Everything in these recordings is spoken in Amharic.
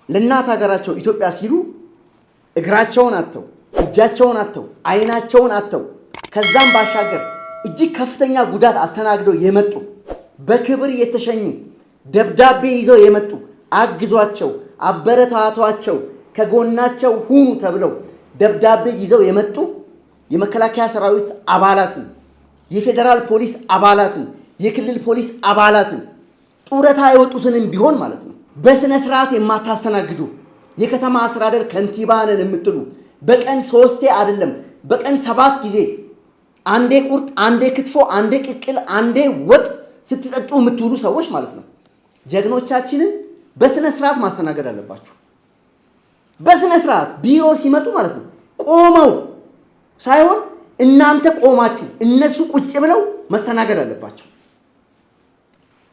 ለእናት ሀገራቸው ኢትዮጵያ ሲሉ እግራቸውን አጥተው እጃቸውን አጥተው አይናቸውን አጥተው ከዛም ባሻገር እጅግ ከፍተኛ ጉዳት አስተናግደው የመጡ በክብር የተሸኙ ደብዳቤ ይዘው የመጡ አግዟቸው አበረታቷቸው ከጎናቸው ሁኑ ተብለው ደብዳቤ ይዘው የመጡ የመከላከያ ሰራዊት አባላትን የፌደራል ፖሊስ አባላትን የክልል ፖሊስ አባላትን ጡረታ የወጡትንም ቢሆን ማለት ነው በስነ ስርዓት የማታስተናግዱ የከተማ አስተዳደር ከንቲባ ነን የምትሉ በቀን 3 አይደለም በቀን 7 ጊዜ አንዴ ቁርጥ አንዴ ክትፎ አንዴ ቅቅል አንዴ ወጥ ስትጠጡ የምትውሉ ሰዎች ማለት ነው ጀግኖቻችንን በስነ ስርዓት ማስተናገድ አለባችሁ። በስነ ስርዓት ቢሮ ሲመጡ ማለት ነው ቆመው ሳይሆን እናንተ ቆማችሁ እነሱ ቁጭ ብለው መስተናገድ አለባቸው።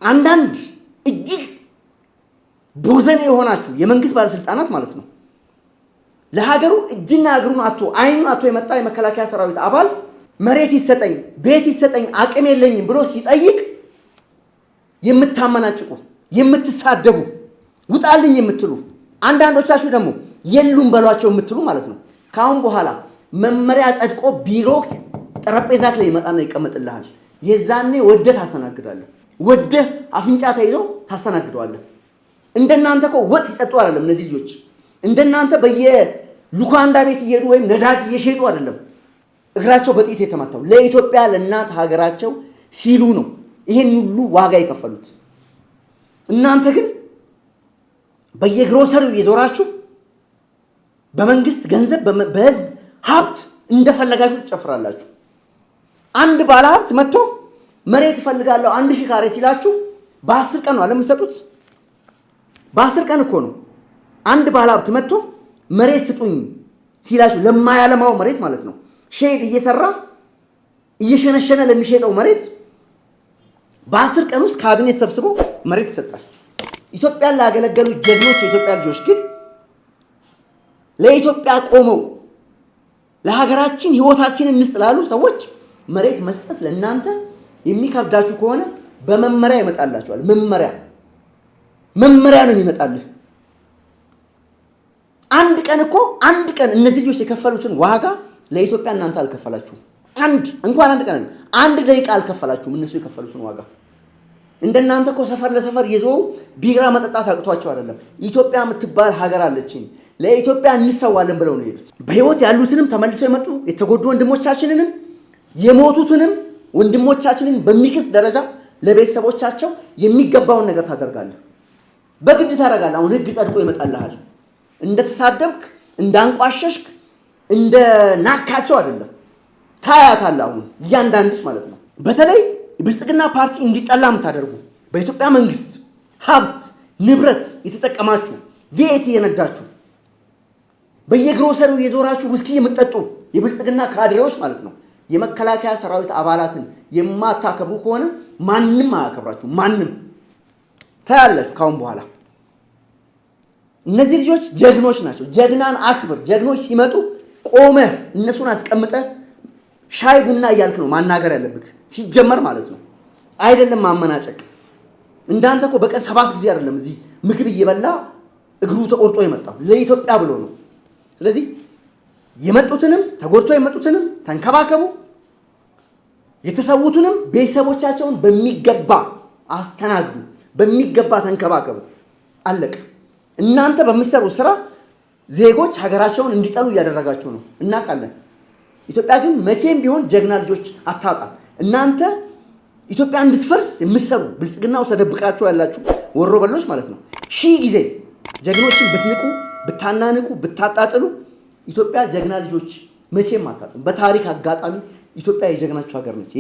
አንዳንድ እጅግ ቦዘኔ የሆናችሁ የመንግስት ባለስልጣናት ማለት ነው ለሀገሩ እጅና እግሩን አጥቶ አይኑን አጥቶ የመጣ የመከላከያ ሰራዊት አባል መሬት ይሰጠኝ ቤት ይሰጠኝ አቅም የለኝም ብሎ ሲጠይቅ የምታመናጭቁ የምትሳደቡ ውጣልኝ የምትሉ አንዳንዶቻችሁ ደግሞ የሉም በሏቸው የምትሉ ማለት ነው ካሁን በኋላ መመሪያ ጸድቆ ቢሮ ጠረጴዛ ላይ ይመጣና ይቀመጥልሃል። የዛኔ ወደ ታስተናግዳለህ ወደ አፍንጫ ተይዞ ታስተናግደዋለህ። እንደናንተ እኮ ወጥ ሲጠጡ አይደለም እነዚህ ልጆች እንደናንተ በየሉካንዳ ቤት እየሄዱ ወይም ነዳጅ እየሸጡ አይደለም እግራቸው በጥይት የተመታው ለኢትዮጵያ ለእናት ሀገራቸው ሲሉ ነው ይሄን ሁሉ ዋጋ የከፈሉት። እናንተ ግን በየግሮሰሪው እየዞራችሁ በመንግስት ገንዘብ በህዝብ ሀብት እንደፈለጋችሁ ትጨፍራላችሁ። አንድ ባለ ሀብት መጥቶ መሬት ፈልጋለሁ 1000 ካሬ ሲላችሁ በ10 ቀን ነው አለምሰጡት። በ10 ቀን እኮ ነው አንድ ባለ ሀብት መጥቶ መሬት ስጡኝ ሲላችሁ ለማያለማው መሬት ማለት ነው ሼድ እየሰራ እየሸነሸነ ለሚሸጠው መሬት በ10 ቀን ውስጥ ካቢኔት ሰብስቦ መሬት ይሰጣል። ኢትዮጵያን ላገለገሉ ጀግኖች የኢትዮጵያ ልጆች ግን ለኢትዮጵያ ቆመው ለሀገራችን ህይወታችንን እንስላሉ ሰዎች መሬት መስጠት ለእናንተ የሚከብዳችሁ ከሆነ በመመሪያ ይመጣላችኋል። መመሪያ ነው የሚመጣልህ። አንድ ቀን እነዚህ ልጆች የከፈሉትን ዋጋ ለኢትዮጵያ እናንተ አልከፈላችሁም። አንድ ቀን አንድ ደቂቃ አልከፈላችሁም እነሱ የከፈሉትን ዋጋ። እንደናንተ እኮ ሰፈር ለሰፈር እየዞሩ ቢራ መጠጣት አቅቷቸው አይደለም። ኢትዮጵያ የምትባል ሀገር አለችን ለኢትዮጵያ እንሰዋለን ብለው ነው የሄዱት። በህይወት ያሉትንም ተመልሰው የመጡ የተጎዱ ወንድሞቻችንንም የሞቱትንም ወንድሞቻችንን በሚክስ ደረጃ ለቤተሰቦቻቸው የሚገባውን ነገር ታደርጋለህ። በግድ ታደርጋለህ። አሁን ህግ ጸድቆ ይመጣልሃል። እንደተሳደብክ እንዳንቋሸሽክ እንደናካቸው አይደለም ታያታለህ። አሁን እያንዳንድሽ ማለት ነው በተለይ የብልጽግና ፓርቲ እንዲጠላ የምታደርጉ በኢትዮጵያ መንግስት ሀብት ንብረት የተጠቀማችሁ ቪኤቲ የነዳችሁ በየግሮሰሪው የዞራችሁ ውስኪ የምትጠጡ የብልጽግና ካድሬዎች ማለት ነው የመከላከያ ሰራዊት አባላትን የማታከብሩ ከሆነ ማንንም አያከብራችሁ። ማንንም ታያላችሁ። ካሁን በኋላ እነዚህ ልጆች ጀግኖች ናቸው። ጀግናን አክብር። ጀግኖች ሲመጡ ቆመህ እነሱን አስቀምጠህ ሻይ ቡና እያልክ ነው ማናገር ያለብህ ሲጀመር ማለት ነው። አይደለም ማመናጨቅ። እንዳንተ እኮ በቀን 7 ጊዜ አይደለም እዚህ ምግብ እየበላ እግሩ ተቆርጦ የመጣው ለኢትዮጵያ ብሎ ነው። ስለዚህ የመጡትንም ተጎድቶ የመጡትንም ተንከባከቡ፣ የተሰዉትንም ቤተሰቦቻቸውን በሚገባ አስተናግዱ፣ በሚገባ ተንከባከቡ። አለቀ። እናንተ በሚሰሩ ስራ ዜጎች ሀገራቸውን እንዲጠሉ እያደረጋችሁ ነው እናውቃለን። ኢትዮጵያ ግን መቼም ቢሆን ጀግና ልጆች አታጣም። እናንተ ኢትዮጵያ እንድትፈርስ የምትሰሩ ብልጽግና ውስጥ ተደብቃችሁ ያላችሁ ወሮ በሎች ማለት ነው 1000 ጊዜ ጀግኖችን ብትንቁ ብታናንቁ ብታጣጥሉ ኢትዮጵያ ጀግና ልጆች መቼም አታጣም። በታሪክ አጋጣሚ ኢትዮጵያ የጀግናችሁ ሀገር ነች።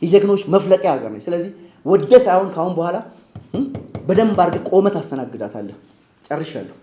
የጀግኖች መፍለቂያ ሀገር ነች። ስለዚህ ወደ ሳይሆን ካሁን በኋላ በደንብ አድርገህ ቆመህ ታስተናግዳታለህ። ጨርሻለሁ።